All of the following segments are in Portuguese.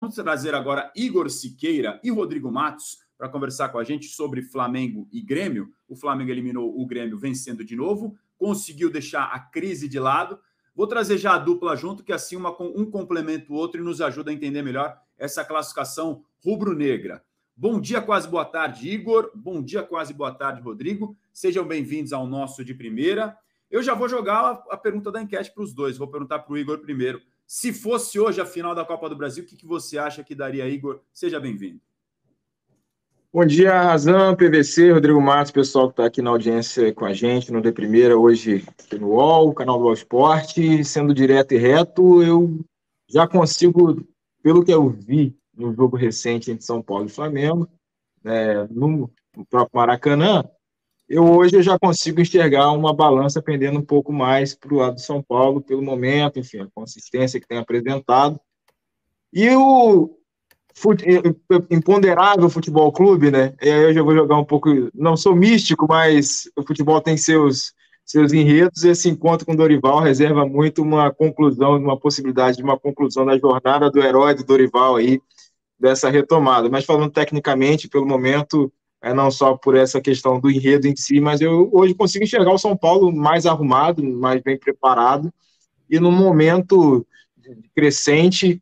Vamos trazer agora Igor Siqueira e Rodrigo Matos para conversar com a gente sobre Flamengo e Grêmio. O Flamengo eliminou o Grêmio vencendo de novo, conseguiu deixar a crise de lado. Vou trazer já a dupla junto, que assim um complementa o outro e nos ajuda a entender melhor essa classificação rubro-negra. Bom dia, quase boa tarde, Igor. Bom dia, quase boa tarde, Rodrigo. Sejam bem-vindos ao nosso de primeira. Eu já vou jogar a pergunta da enquete para os dois. Vou perguntar para o Igor primeiro. Se fosse hoje a final da Copa do Brasil, o que você acha que daria, Igor? Seja bem-vindo. Bom dia, Razan, PVC, Rodrigo Matos, pessoal que está aqui na audiência com a gente no De Primeira, hoje aqui no UOL, canal do UOL Esporte. Sendo direto e reto, eu já consigo, pelo que eu vi no jogo recente entre São Paulo e Flamengo, no próprio Maracanã, hoje eu já consigo enxergar uma balança pendendo um pouco mais para o lado de São Paulo, pelo momento, enfim, a consistência que tem apresentado. E o imponderável futebol clube, né? Eu já vou jogar um pouco, não sou místico, mas o futebol tem seus enredos. Esse encontro com o Dorival reserva muito uma conclusão, uma possibilidade de uma conclusão da jornada do herói do Dorival aí, dessa retomada. Mas falando tecnicamente, pelo momento, não só por essa questão do enredo em si, mas eu hoje consigo enxergar o São Paulo mais arrumado, mais bem preparado e num momento crescente,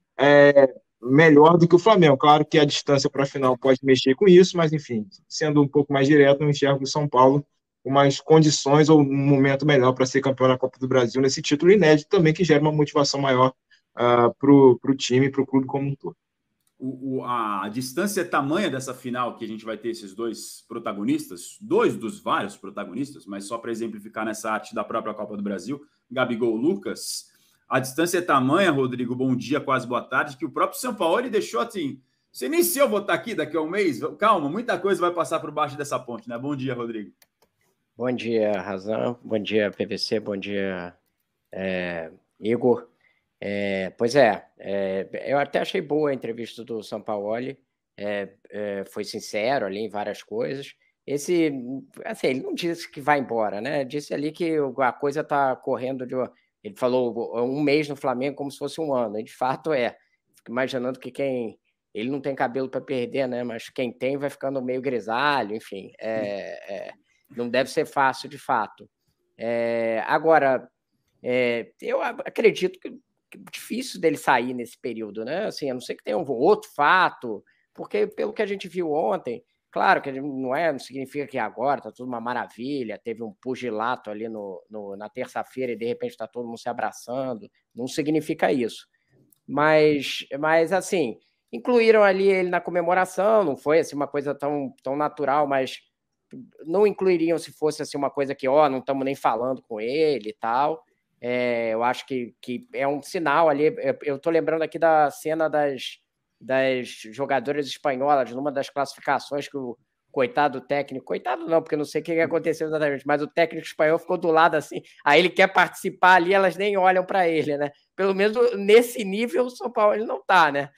melhor do que o Flamengo. Claro que a distância para a final pode mexer com isso, mas enfim, sendo um pouco mais direto, eu enxergo o São Paulo com mais condições ou um momento melhor para ser campeão da Copa do Brasil nesse título inédito também, que gera uma motivação maior para o time, para o clube como um todo. A distância é tamanha dessa final que a gente vai ter esses dois protagonistas, dois dos vários protagonistas, mas só para exemplificar nessa arte da própria Copa do Brasil, Gabigol, Lucas. A distância é tamanha, Rodrigo, bom dia, quase boa tarde, que o próprio São Paulo ele deixou assim, você nem se eu vou estar aqui daqui a um mês, calma, muita coisa vai passar por baixo dessa ponte, né? Bom dia, Rodrigo. Bom dia, Razan, bom dia, PVC, bom dia, Igor. Pois eu até achei boa a entrevista do Sampaoli, foi sincero ali em várias coisas. Ele não disse que vai embora, né? Disse ali que a coisa está correndo ele falou um mês no Flamengo como se fosse um ano, e de fato Fico imaginando que ele não tem cabelo para perder, né? Mas quem tem vai ficando meio grisalho, enfim, não deve ser fácil de fato. Agora, eu acredito que difícil dele sair nesse período, né? Assim, a não ser que tenha um outro fato, porque pelo que a gente viu ontem, claro que não significa que agora está tudo uma maravilha, teve um pugilato ali na terça-feira e de repente está todo mundo se abraçando, não significa isso. Mas assim, incluíram ali ele na comemoração, não foi assim uma coisa tão natural, mas não incluiriam se fosse assim uma coisa que, não estamos nem falando com ele e tal. Eu acho que é um sinal ali. Eu estou lembrando aqui da cena das jogadoras espanholas, numa das classificações que o coitado técnico, coitado não, porque eu não sei o que aconteceu exatamente, mas o técnico espanhol ficou do lado assim, aí ele quer participar ali, elas nem olham para ele, né? Pelo menos nesse nível o São Paulo ele não está, né?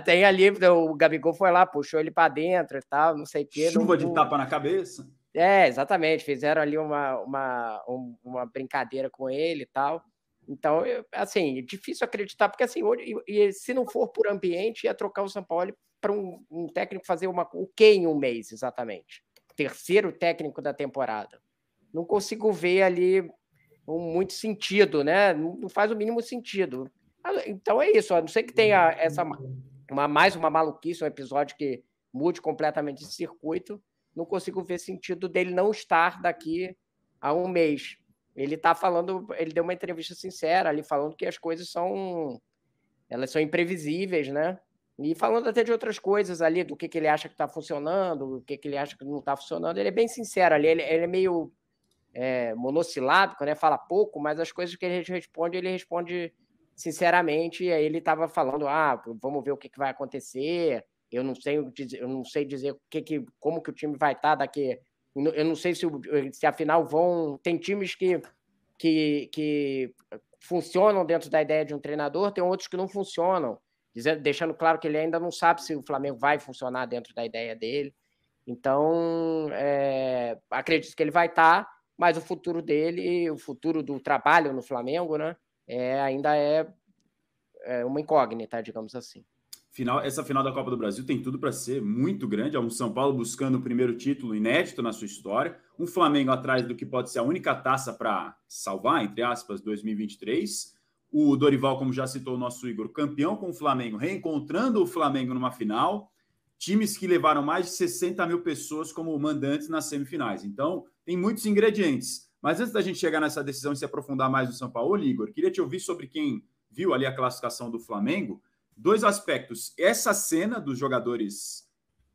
Tem ali, o Gabigol foi lá, puxou ele para dentro e tal, não sei o quê. Chuva de tapa na cabeça. Exatamente, fizeram ali uma brincadeira com ele e tal. Então, assim, difícil acreditar, porque assim, hoje, e se não for por ambiente, ia trocar o São Paulo para um técnico fazer o quê em um mês, exatamente? Terceiro técnico da temporada. Não consigo ver ali muito sentido, né? Não faz o mínimo sentido. Então é isso, a não ser que tenha mais uma maluquice, um episódio que mude completamente esse circuito, não consigo ver sentido dele não estar daqui a um mês. Ele está falando, ele deu uma entrevista sincera ali, falando que as coisas são imprevisíveis, né? E falando até de outras coisas ali, do que ele acha que está funcionando, o que ele acha que não está funcionando. Ele é bem sincero ali, ele é meio monossilábico, né? Fala pouco, mas as coisas que ele responde sinceramente. E aí ele estava falando, vamos ver o que vai acontecer. Eu não sei dizer como que o time vai estar daqui. Eu não sei se afinal tem times que funcionam dentro da ideia de um treinador, tem outros que não funcionam, deixando claro que ele ainda não sabe se o Flamengo vai funcionar dentro da ideia dele. Então, acredito que ele vai estar, mas o futuro dele, o futuro do trabalho no Flamengo, né, ainda é uma incógnita, digamos assim. Essa final da Copa do Brasil tem tudo para ser muito grande. É um São Paulo buscando o primeiro título inédito na sua história, um Flamengo atrás do que pode ser a única taça para salvar, entre aspas, 2023. O Dorival, como já citou o nosso Igor, campeão com o Flamengo, reencontrando o Flamengo numa final. Times que levaram mais de 60 mil pessoas como mandantes nas semifinais. Então, tem muitos ingredientes. Mas antes da gente chegar nessa decisão e se aprofundar mais no São Paulo, Igor, queria te ouvir sobre quem viu ali a classificação do Flamengo. 2 aspectos. Essa cena dos jogadores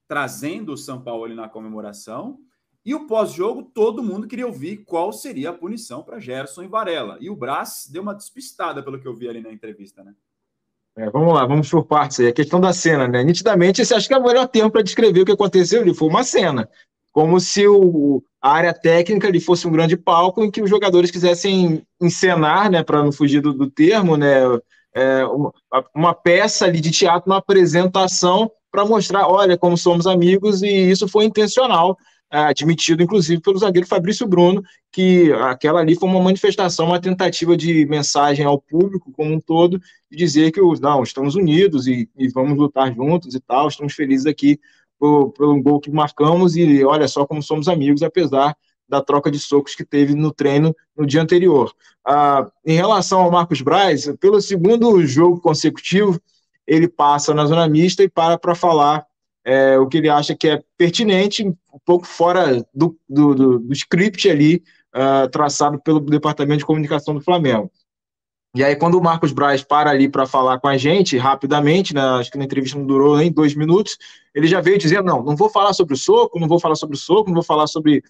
trazendo o São Paulo ali na comemoração e o pós-jogo, todo mundo queria ouvir qual seria a punição para Gerson e Varela. E o Brás deu uma despistada pelo que eu vi ali na entrevista, né? Vamos lá, vamos por partes aí. A questão da cena, né? Nitidamente, você acha que é o melhor termo para descrever o que aconteceu ali. Foi uma cena. Como se a área técnica ali fosse um grande palco em que os jogadores quisessem encenar, né? Para não fugir do termo, né? Uma peça ali de teatro, uma apresentação para mostrar, olha, como somos amigos, e isso foi intencional, admitido, inclusive, pelo zagueiro Fabrício Bruno, que aquela ali foi uma manifestação, uma tentativa de mensagem ao público como um todo, de dizer que não, estamos unidos e vamos lutar juntos e tal, estamos felizes aqui pelo gol que marcamos e olha só como somos amigos, apesar da troca de socos que teve no treino no dia anterior. Em relação ao Marcos Braz, pelo segundo jogo consecutivo, ele passa na zona mista e para falar o que ele acha que é pertinente, um pouco fora do script ali, traçado pelo Departamento de Comunicação do Flamengo. E aí, quando o Marcos Braz para ali para falar com a gente, rapidamente, né, acho que na entrevista não durou nem 2 minutos, ele já veio dizendo, não vou falar sobre o soco, não vou falar sobre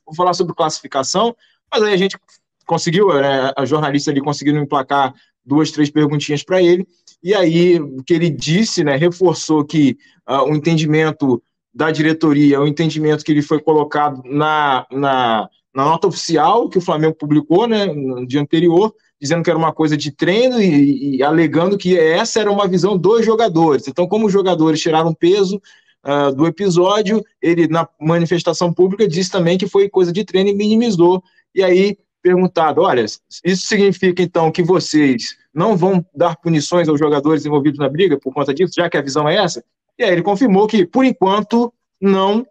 vou falar sobre classificação, mas aí a gente conseguiu, a jornalista ali conseguiu emplacar 2, 3 perguntinhas para ele, e aí o que ele disse, né, reforçou que o entendimento da diretoria, o entendimento que ele foi colocado na nota oficial que o Flamengo publicou, né, no dia anterior, dizendo que era uma coisa de treino e alegando que essa era uma visão dos jogadores. Então, como os jogadores tiraram peso do episódio, ele, na manifestação pública, disse também que foi coisa de treino e minimizou. E aí, perguntado, olha, isso significa, então, que vocês não vão dar punições aos jogadores envolvidos na briga por conta disso, já que a visão é essa? E aí ele confirmou que, por enquanto, não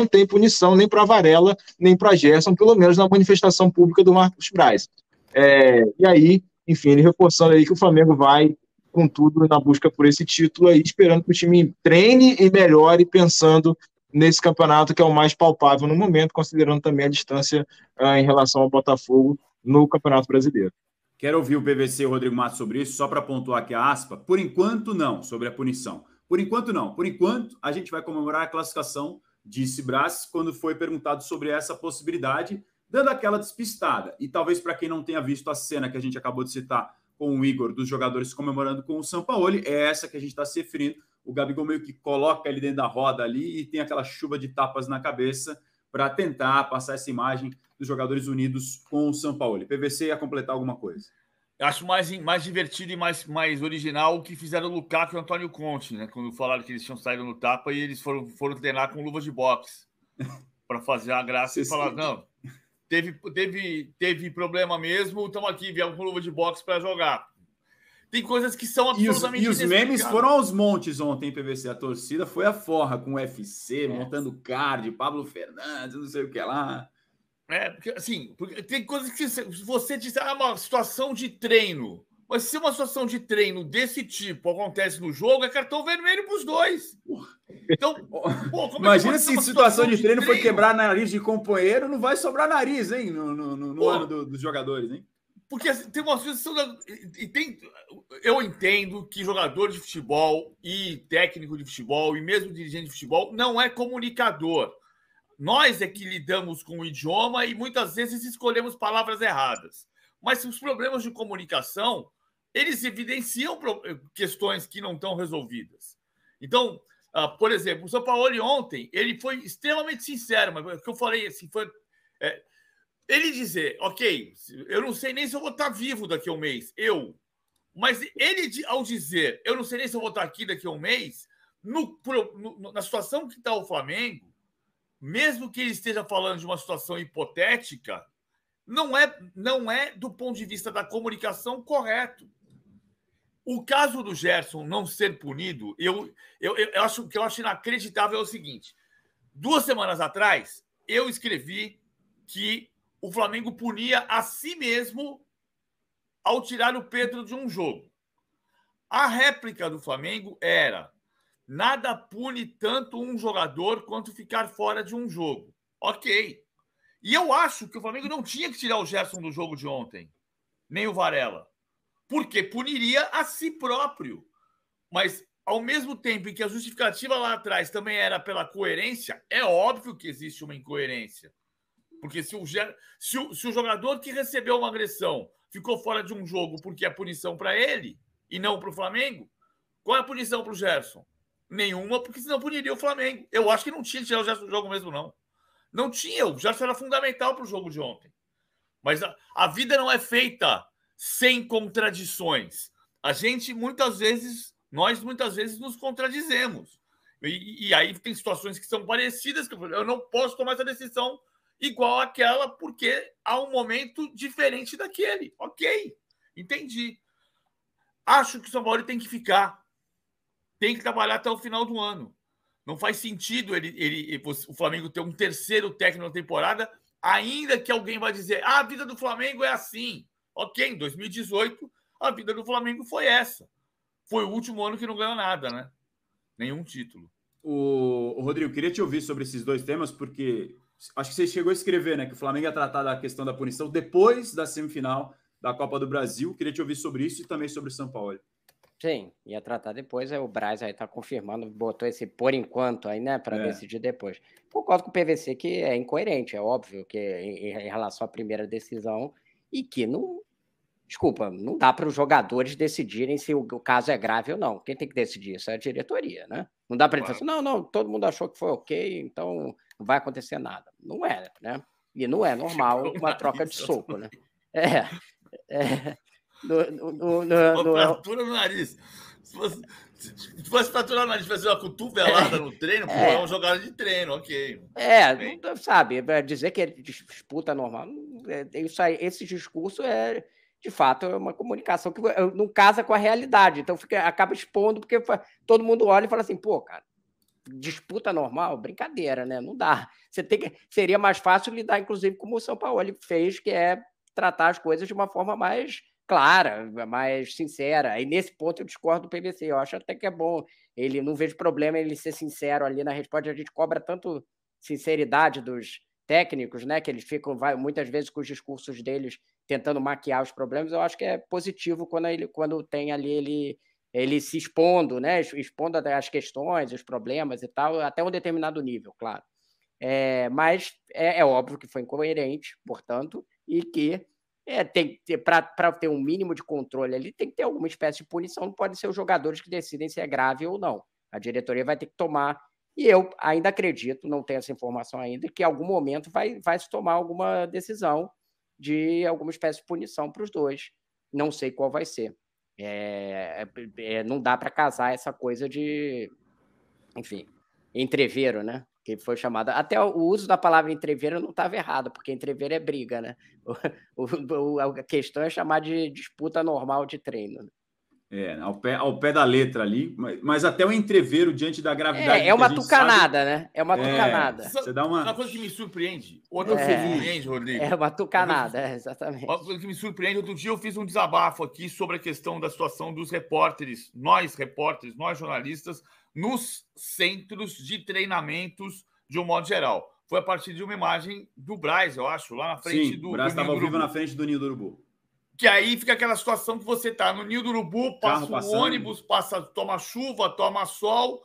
tem punição nem para Varela, nem para Gerson, pelo menos na manifestação pública do Marcos Braz. E aí, enfim, ele reforçando aí que o Flamengo vai com tudo na busca por esse título aí, esperando que o time treine e melhore, pensando nesse campeonato que é o mais palpável no momento, considerando também a distância em relação ao Botafogo no Campeonato Brasileiro. Quero ouvir o PVC e o Rodrigo Matos sobre isso, só para pontuar aqui a aspa. Por enquanto, não, sobre a punição. Por enquanto, não. Por enquanto, a gente vai comemorar a classificação, disse Brás, quando foi perguntado sobre essa possibilidade, dando aquela despistada. E talvez para quem não tenha visto a cena que a gente acabou de citar com o Igor, dos jogadores comemorando com o Sampaoli, é essa que a gente está se referindo. O Gabigol meio que coloca ele dentro da roda ali e tem aquela chuva de tapas na cabeça para tentar passar essa imagem dos jogadores unidos com o Sampaoli. PVC ia completar alguma coisa? Eu acho mais divertido e mais original o que fizeram o Lukaku e o Antônio Conte, né? Quando falaram que eles tinham saído no tapa e eles foram treinar com luvas de boxe para fazer a graça e falar, não... Teve problema mesmo, estamos aqui, viemos com luva de boxe para jogar. Tem coisas que são absolutamente... E os memes foram aos montes ontem, PVC. A torcida foi a forra com o UFC, montando card, Pablo Fernandes, não sei o que lá. Porque tem coisas que você diz, uma situação de treino. Mas se uma situação de treino desse tipo acontece no jogo, é cartão vermelho para os dois. Então, imagina se situação de treino foi quebrar nariz de companheiro, não vai sobrar nariz, hein, no ano dos jogadores, hein? Porque tem uma situação... Eu entendo que jogador de futebol e técnico de futebol e mesmo dirigente de futebol não é comunicador. Nós é que lidamos com o idioma e muitas vezes escolhemos palavras erradas. Mas os problemas de comunicação, eles evidenciam questões que não estão resolvidas. Então, por exemplo, o Sampaoli ontem, ele foi extremamente sincero, mas o que eu falei assim, foi... ele dizer, ok, eu não sei nem se eu vou estar vivo daqui a um mês, mas ele, ao dizer, eu não sei nem se eu vou estar aqui daqui a um mês, na situação que está o Flamengo, mesmo que ele esteja falando de uma situação O caso do Gerson não ser punido, eu acho inacreditável é o seguinte. 2 semanas atrás, eu escrevi que o Flamengo punia a si mesmo ao tirar o Pedro de um jogo. A réplica do Flamengo era: nada pune tanto um jogador quanto ficar fora de um jogo. Ok. E eu acho que o Flamengo não tinha que tirar o Gerson do jogo de ontem, nem o Varela, porque puniria a si próprio. Mas, ao mesmo tempo em que a justificativa lá atrás também era pela coerência, é óbvio que existe uma incoerência. Porque se o jogador que recebeu uma agressão ficou fora de um jogo porque é punição para ele e não para o Flamengo, qual é a punição para o Gerson? Nenhuma, porque senão puniria o Flamengo. Eu acho que não tinha que tirar o Gerson do jogo mesmo, não. Não tinha, o Gerson era fundamental para o jogo de ontem. Mas a vida não é feita sem contradições. Nós muitas vezes nos contradizemos. E aí tem situações que são parecidas, que eu não posso tomar essa decisão igual àquela, porque há um momento diferente daquele. Ok, entendi. Acho que o São Paulo tem que ficar. Tem que trabalhar até o final do ano. Não faz sentido o Flamengo ter um terceiro técnico na temporada, ainda que alguém vai dizer: a vida do Flamengo é assim. Ok, em 2018, a vida do Flamengo foi essa. Foi o último ano que não ganhou nada, né? Nenhum título. O Rodrigo, queria te ouvir sobre esses dois temas, porque acho que você chegou a escrever, né, que o Flamengo ia tratar da questão da punição depois da semifinal da Copa do Brasil. Queria te ouvir sobre isso e também sobre o São Paulo. Sim, ia tratar depois, o Braz aí tá confirmando, botou esse por enquanto aí, né, para decidir depois. Concordo com o PVC que é incoerente, é óbvio que em relação à primeira decisão, e que não, desculpa, não dá para os jogadores decidirem se o caso é grave ou não. Quem tem que decidir isso é a diretoria, né? Não dá para ele falar assim, não, todo mundo achou que foi ok, então não vai acontecer nada. Não é, né? E não é normal uma troca de soco, né? Uma fratura no nariz. Se fosse fraturar no nariz, fazer uma cotovelada no treino, é uma jogada de treino, ok. Sabe, dizer que é disputa normal, isso aí, esse discurso é, de fato, é uma comunicação que não casa com a realidade, então acaba expondo, porque todo mundo olha e fala assim, pô, cara, disputa normal, brincadeira, né? Não dá. Seria mais fácil lidar, inclusive, como o São Paulo fez, que é tratar as coisas de uma forma mais clara, mais sincera. E nesse ponto eu discordo do PVC. Eu acho até que é bom. Ele não vejo problema ele ser sincero ali na resposta. A gente cobra tanto sinceridade dos técnicos, né? Que eles ficam muitas vezes com os discursos deles tentando maquiar os problemas. Eu acho que é positivo quando tem ali ele se expondo, né? Expondo as questões, os problemas e tal, até um determinado nível, claro. Mas é óbvio que foi incoerente, portanto, e que para ter um mínimo de controle ali, tem que ter alguma espécie de punição, não pode ser os jogadores que decidem se é grave ou não. A diretoria vai ter que tomar, e eu ainda acredito, não tenho essa informação ainda, que em algum momento vai se tomar alguma decisão de alguma espécie de punição para os dois. Não sei qual vai ser. Não dá para casar essa coisa de, enfim, entreveiro, né? Que foi chamada. Até o uso da palavra entreveiro não estava errado, porque entreveiro é briga, né? A questão é chamar de disputa normal de treino. Ao pé da letra ali, mas até o entreveiro diante da gravidade. É uma tucanada, sabe, né? É uma tucanada. Você dá uma coisa que me surpreende. Outra coisa que me surpreende, Rodrigo. É uma tucanada, exatamente. Uma coisa que me surpreende. Outro dia eu fiz um desabafo aqui sobre a questão da situação dos repórteres, nós jornalistas, nos centros de treinamentos de um modo geral. Foi a partir de uma imagem do Braz, eu acho, lá na frente do. O Braz estava ao vivo na frente do Ninho do Urubu. Que aí fica aquela situação que você está no Ninho do Urubu, passa o ônibus, toma chuva, toma sol.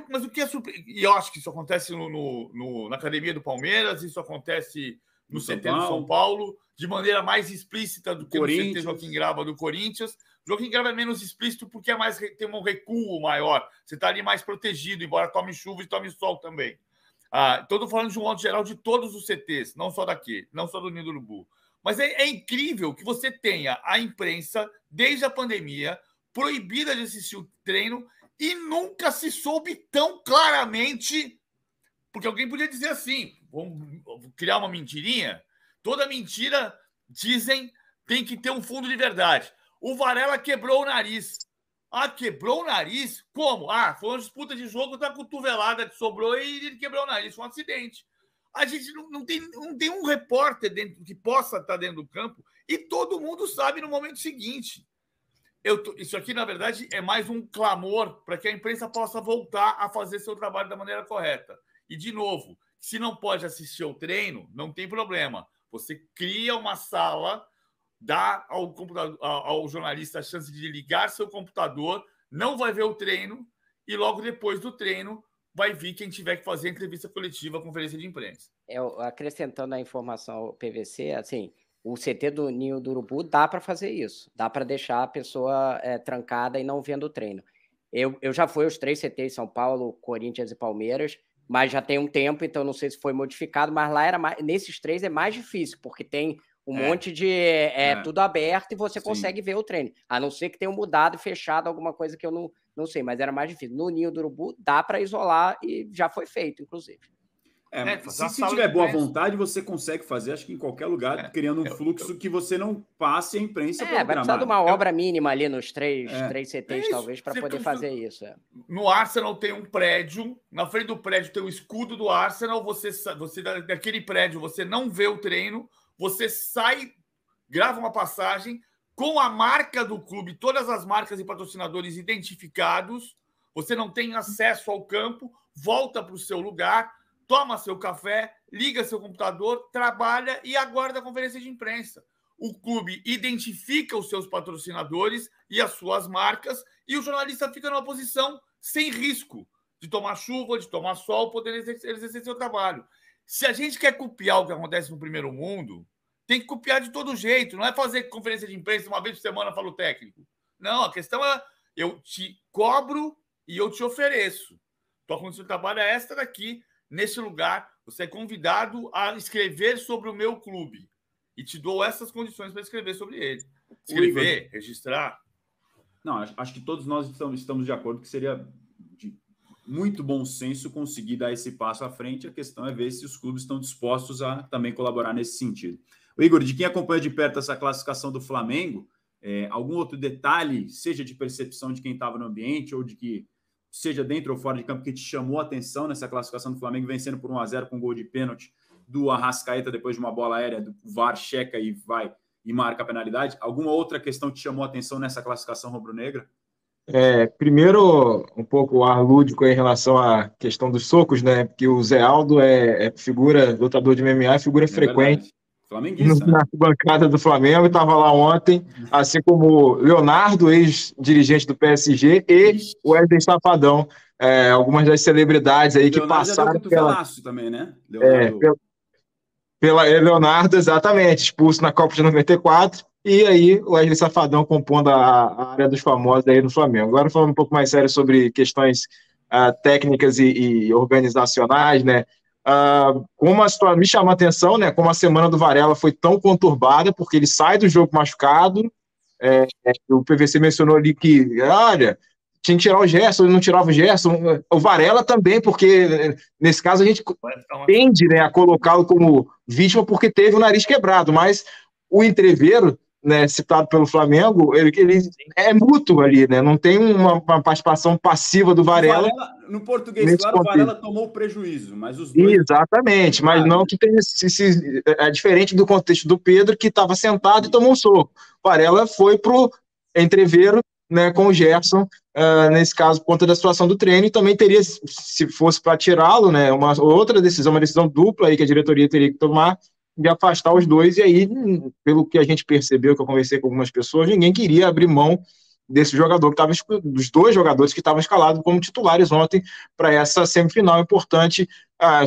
Mas o que é surpreendente? E eu acho que isso acontece na academia do Palmeiras, isso acontece no CT do São Paulo, de maneira mais explícita do que no CT Joaquim Grava do Corinthians. Joaquim Grava é menos explícito porque tem um recuo maior. Você está ali mais protegido, embora tome chuva e tome sol também. Então, estou falando de um modo geral de todos os CTs, não só daqui, não só do Ninho do Urubu. Mas é incrível que você tenha a imprensa, desde a pandemia, proibida de assistir o treino e nunca se soube tão claramente. Porque alguém podia dizer assim, vamos criar uma mentirinha. Toda mentira, dizem, tem que ter um fundo de verdade. O Varela quebrou o nariz. Ah, quebrou o nariz? Como? Ah, foi uma disputa de jogo da cotovelada que sobrou e ele quebrou o nariz. Foi um acidente. A gente não tem um repórter dentro que possa estar dentro do campo e todo mundo sabe no momento seguinte. Isso aqui, na verdade, é mais um clamor para que a imprensa possa voltar a fazer seu trabalho da maneira correta. E, de novo, se não pode assistir ao treino, não tem problema. Você cria uma sala, dá ao jornalista a chance de ligar seu computador, não vai ver o treino e logo depois do treino vai vir quem tiver que fazer a entrevista coletiva, a conferência de imprensa. Acrescentando a informação ao PVC, assim, o CT do Ninho do Urubu dá para fazer isso, dá para deixar a pessoa trancada e não vendo o treino. Eu já fui aos 3 CTs, São Paulo, Corinthians e Palmeiras, mas já tem um tempo, então não sei se foi modificado, mas lá nesses 3 é mais difícil, porque tem um monte de... tudo aberto e você consegue ver o treino. A não ser que tenha mudado e fechado alguma coisa que eu não sei, mas era mais difícil. No Ninho do Urubu dá para isolar e já foi feito, inclusive. Se tiver boa vontade, você consegue fazer, acho que em qualquer lugar, criando um fluxo que você não passe a imprensa pelo vai precisar de uma obra mínima ali nos 3 CTs, isso, talvez, para poder fazer isso. No Arsenal tem um prédio, na frente do prédio tem o escudo do Arsenal, você daquele prédio, você não vê o treino, você sai, grava uma passagem com a marca do clube, todas as marcas e patrocinadores identificados, você não tem acesso ao campo, volta para o seu lugar, toma seu café, liga seu computador, trabalha e aguarda a conferência de imprensa. O clube identifica os seus patrocinadores e as suas marcas e o jornalista fica numa posição sem risco de tomar chuva, de tomar sol, poder exercer seu trabalho. Se a gente quer copiar o que acontece no primeiro mundo, tem que copiar de todo jeito. Não é fazer conferência de imprensa uma vez por semana, fala o técnico. Não, a questão é eu te cobro e eu te ofereço. Tua condição de trabalho é esta daqui. Nesse lugar, você é convidado a escrever sobre o meu clube. E te dou essas condições para escrever sobre ele. Escrever, registrar. Não, acho que todos nós estamos de acordo que seria de muito bom senso conseguir dar esse passo à frente. A questão é ver se os clubes estão dispostos a também colaborar nesse sentido. O Igor, de quem acompanha de perto essa classificação do Flamengo, algum outro detalhe, seja de percepção de quem estava no ambiente ou de que seja dentro ou fora de campo, que te chamou a atenção nessa classificação do Flamengo, vencendo por 1-0 com um gol de pênalti do Arrascaeta depois de uma bola aérea, do VAR checa e vai e marca a penalidade? Alguma outra questão te chamou a atenção nessa classificação rubro-negra? Primeiro, um pouco o ar lúdico em relação à questão dos socos, né? Porque o Zé Aldo é figura, lutador de MMA, é figura frequente. Flamenguista, na bancada do Flamengo, estava lá ontem, assim como Leonardo, ex-dirigente do PSG, e o Wesley Safadão, algumas das celebridades aí que passaram pela... também, né? Leonardo, exatamente, expulso na Copa de 94, e aí o Wesley Safadão compondo a área dos famosos aí no Flamengo. Agora falando um pouco mais sério sobre questões técnicas e organizacionais, né? Como a situação me chama a atenção, né? Como a semana do Varela foi tão conturbada, porque ele sai do jogo machucado. O PVC mencionou ali que, olha, tinha que tirar o Gerson, ele não tirava o Gerson. O Varela também, porque nesse caso a gente tende, né, a colocá-lo como vítima porque teve o nariz quebrado, mas o Entreveiro, né, citado pelo Flamengo, ele é mútuo ali, né? Não tem uma participação passiva do Varela. No português, claro, o Varela tomou prejuízo, mas os dois... Exatamente, mas não que tenha é diferente do contexto do Pedro, que estava sentado e tomou um soco. O Varela foi pro Entreveiro, né, com o Gerson, nesse caso, por conta da situação do treino, e também teria, se fosse para tirá-lo, né, uma outra decisão, uma decisão dupla aí que a diretoria teria que tomar, de afastar os dois, e aí, pelo que a gente percebeu, que eu conversei com algumas pessoas, ninguém queria abrir mão desse jogador que estava, dos dois jogadores que estavam escalados como titulares ontem para essa semifinal importante,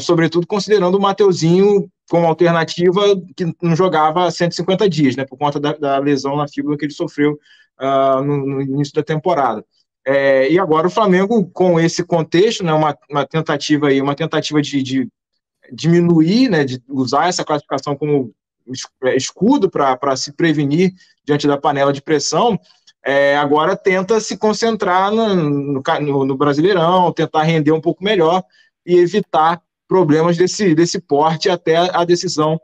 sobretudo considerando o Mateuzinho como alternativa que não jogava há 150 dias, né, por conta da lesão na fíbula que ele sofreu no início da temporada. E agora o Flamengo, com esse contexto, né, uma tentativa de diminuir, né, de usar essa classificação como escudo para se prevenir diante da panela de pressão, agora tenta se concentrar no Brasileirão, tentar render um pouco melhor e evitar problemas desse porte até a decisão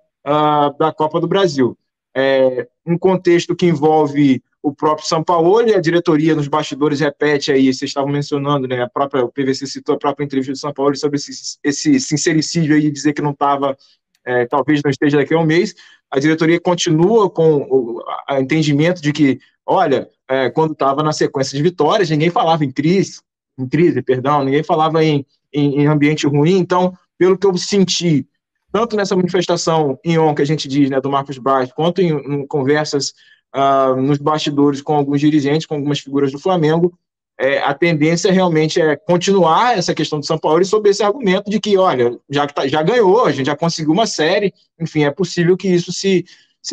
da Copa do Brasil. um contexto que envolve o próprio Sampaoli, a diretoria nos bastidores repete aí, vocês estavam mencionando, né, o PVC citou a própria entrevista do Sampaoli sobre esse sincericídio aí, de dizer que não estava, talvez não esteja daqui a um mês. A diretoria continua com o entendimento de que, olha, quando estava na sequência de vitórias, ninguém falava em crise, ninguém falava em ambiente ruim. Então, pelo que eu senti, tanto nessa manifestação em on que a gente diz, né, do Marcos Braz, quanto em conversas nos bastidores com alguns dirigentes, com algumas figuras do Flamengo, a tendência realmente é continuar essa questão do Sampaoli sob esse argumento de que, olha, já ganhou, a gente já conseguiu uma série, enfim, é possível que isso se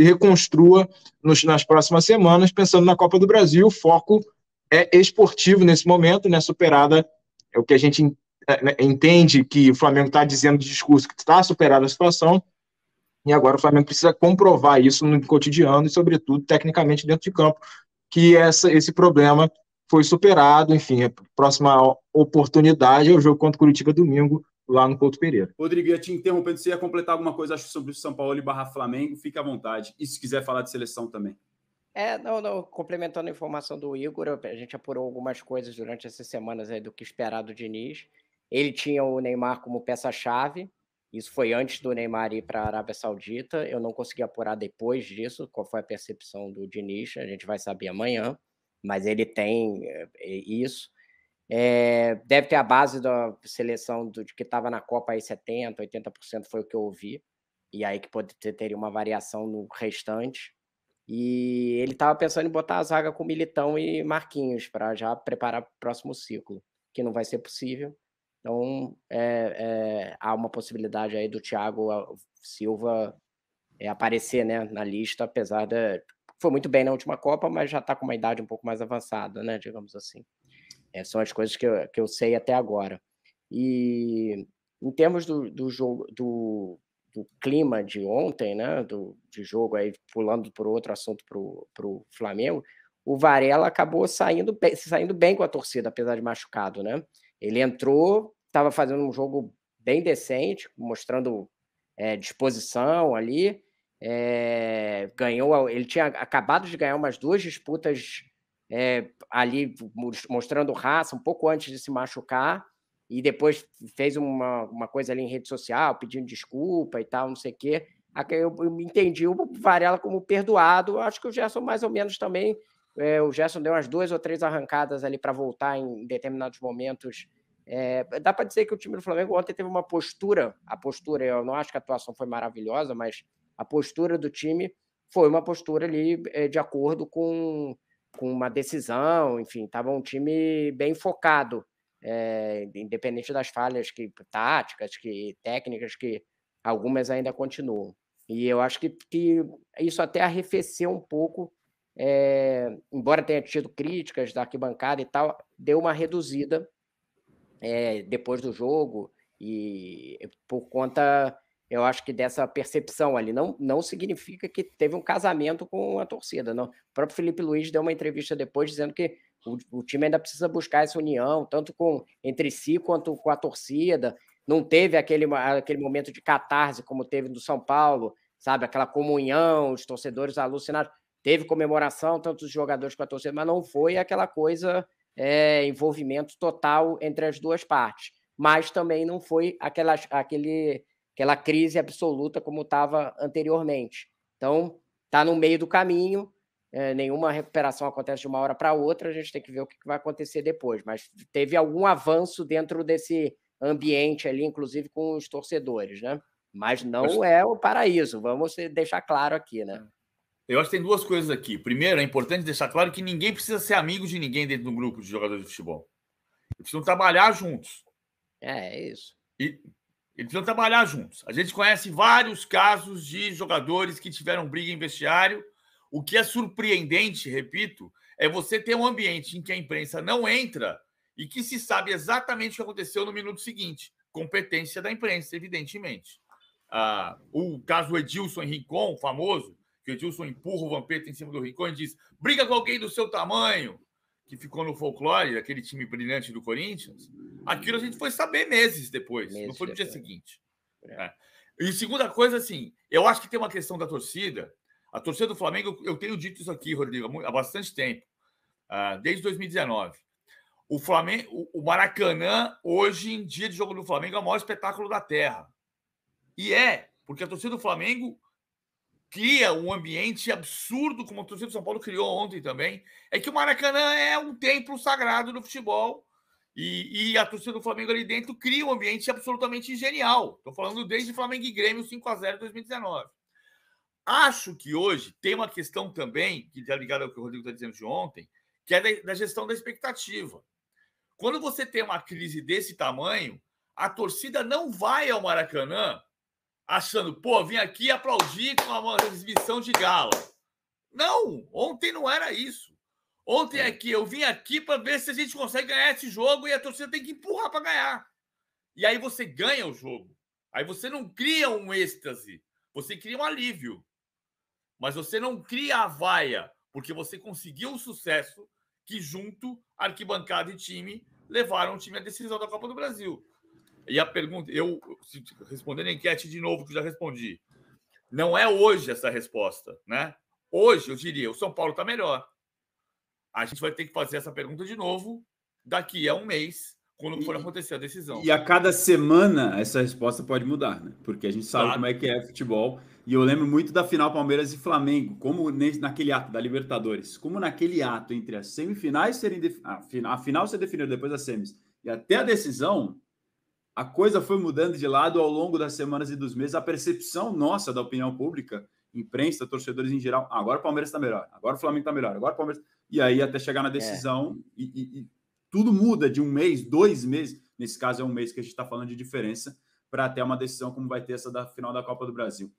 reconstrua nas próximas semanas, pensando na Copa do Brasil. O foco é esportivo nesse momento, né, superada o que a gente entende que o Flamengo está dizendo de discurso, que está superada a situação, e agora o Flamengo precisa comprovar isso no cotidiano e, sobretudo, tecnicamente dentro de campo, que esse problema foi superado. Enfim, a próxima oportunidade é o jogo contra o Curitiba domingo, lá no Couto Pereira. Rodrigo, ia te interrompendo, você ia completar alguma coisa, acho, sobre o Sampaoli / Flamengo, fique à vontade. E se quiser falar de seleção também. Não, complementando a informação do Igor, a gente apurou algumas coisas durante essas semanas aí do que esperar do Diniz. Ele tinha o Neymar como peça-chave, isso foi antes do Neymar ir para a Arábia Saudita. Eu não consegui apurar depois disso qual foi a percepção do Diniz, a gente vai saber amanhã, mas ele tem isso. Deve ter a base da seleção de que estava na Copa aí 70%, 80% foi o que eu ouvi, e aí que teria uma variação no restante. E ele estava pensando em botar a zaga com Militão e Marquinhos para já preparar para o próximo ciclo, que não vai ser possível. Então, há uma possibilidade aí do Thiago Silva aparecer, né, na lista, apesar de... Foi muito bem na última Copa, mas já está com uma idade um pouco mais avançada, né, digamos assim. São as coisas que eu sei até agora. E em termos do jogo, do clima de ontem, né, de jogo, aí pulando por outro assunto para o Flamengo, o Varela acabou saindo bem com a torcida, apesar de machucado, né? Ele entrou, estava fazendo um jogo bem decente, mostrando disposição ali, ganhou, ele tinha acabado de ganhar umas 2 disputas ali, mostrando raça, um pouco antes de se machucar, e depois fez uma coisa ali em rede social, pedindo desculpa e tal, não sei o quê. Eu entendi o Varela como perdoado. Acho que o Gerson mais ou menos também. O Gerson deu umas 2 ou 3 arrancadas ali para voltar em determinados momentos. Dá para dizer que o time do Flamengo ontem teve uma postura, eu não acho que a atuação foi maravilhosa, mas a postura do time foi uma postura ali de acordo com uma decisão, enfim, estava um time bem focado. Independente das falhas táticas, técnicas, que algumas ainda continuam. E eu acho que isso até arrefeceu um pouco, embora tenha tido críticas da arquibancada e tal, deu uma reduzida depois do jogo, e por conta, eu acho que dessa percepção ali. Não significa que teve um casamento com a torcida, não. O próprio Felipe Luiz deu uma entrevista depois dizendo que o time ainda precisa buscar essa união, tanto entre si quanto com a torcida. Não teve aquele momento de catarse como teve no São Paulo, sabe? Aquela comunhão, os torcedores alucinados. Teve comemoração, tanto os jogadores com a torcida, mas não foi aquela coisa, envolvimento total entre as duas partes. Mas também não foi aquela crise absoluta como estava anteriormente. Então, está no meio do caminho. Nenhuma recuperação acontece de uma hora para outra, a gente tem que ver o que vai acontecer depois, mas teve algum avanço dentro desse ambiente ali, inclusive com os torcedores, né? Mas não é o paraíso, vamos deixar claro aqui, né? Eu acho que tem 2 coisas aqui. Primeiro, é importante deixar claro que ninguém precisa ser amigo de ninguém dentro de um grupo de jogadores de futebol. Eles precisam trabalhar juntos. É isso. Eles precisam trabalhar juntos. A gente conhece vários casos de jogadores que tiveram briga em vestiário. O que é surpreendente, repito, é você ter um ambiente em que a imprensa não entra e que se sabe exatamente o que aconteceu no minuto seguinte. Competência da imprensa, evidentemente. O caso do Edilson em Rincon, famoso, que o Edilson empurra o Vampeta em cima do Rincon e diz: briga com alguém do seu tamanho, que ficou no folclore, aquele time brilhante do Corinthians. Aquilo a gente foi saber meses depois, não foi no dia seguinte. E segunda coisa, assim, eu acho que tem uma questão da torcida. A torcida do Flamengo, eu tenho dito isso aqui, Rodrigo, há bastante tempo, desde 2019. O Flamengo, o Maracanã, hoje em dia de jogo do Flamengo, é o maior espetáculo da Terra. E porque a torcida do Flamengo cria um ambiente absurdo, como a torcida do São Paulo criou ontem também. É que o Maracanã é um templo sagrado do futebol. E a torcida do Flamengo ali dentro cria um ambiente absolutamente genial. Estou falando desde Flamengo e Grêmio 5-0 em 2019. Acho que hoje tem uma questão também, que está ligada ao que o Rodrigo está dizendo de ontem, que é da gestão da expectativa. Quando você tem uma crise desse tamanho, a torcida não vai ao Maracanã achando, pô, vim aqui aplaudir com uma exibição de gala. Não, ontem não era isso. Ontem eu vim aqui para ver se a gente consegue ganhar esse jogo e a torcida tem que empurrar para ganhar. E aí você ganha o jogo. Aí você não cria um êxtase, você cria um alívio. Mas você não cria a vaia, porque você conseguiu um sucesso que junto, arquibancada e time, levaram o time à decisão da Copa do Brasil. E a pergunta, eu respondendo a enquete de novo, que eu já respondi, não é hoje essa resposta, né? Hoje, eu diria, o São Paulo está melhor. A gente vai ter que fazer essa pergunta de novo daqui a um mês, quando for acontecer a decisão. E a cada semana essa resposta pode mudar, né? Porque a gente sabe como é que é futebol. E eu lembro muito da final Palmeiras e Flamengo, como naquele ato da Libertadores, como naquele ato entre as semifinais serem a final ser definida depois das semis e até a decisão, a coisa foi mudando de lado ao longo das semanas e dos meses. A percepção nossa da opinião pública, imprensa, torcedores em geral, agora o Palmeiras está melhor, agora o Flamengo está melhor, agora o Palmeiras... E aí até chegar na decisão e tudo muda de um mês, 2 meses, nesse caso é um mês que a gente está falando de diferença, para até uma decisão como vai ter essa da final da Copa do Brasil.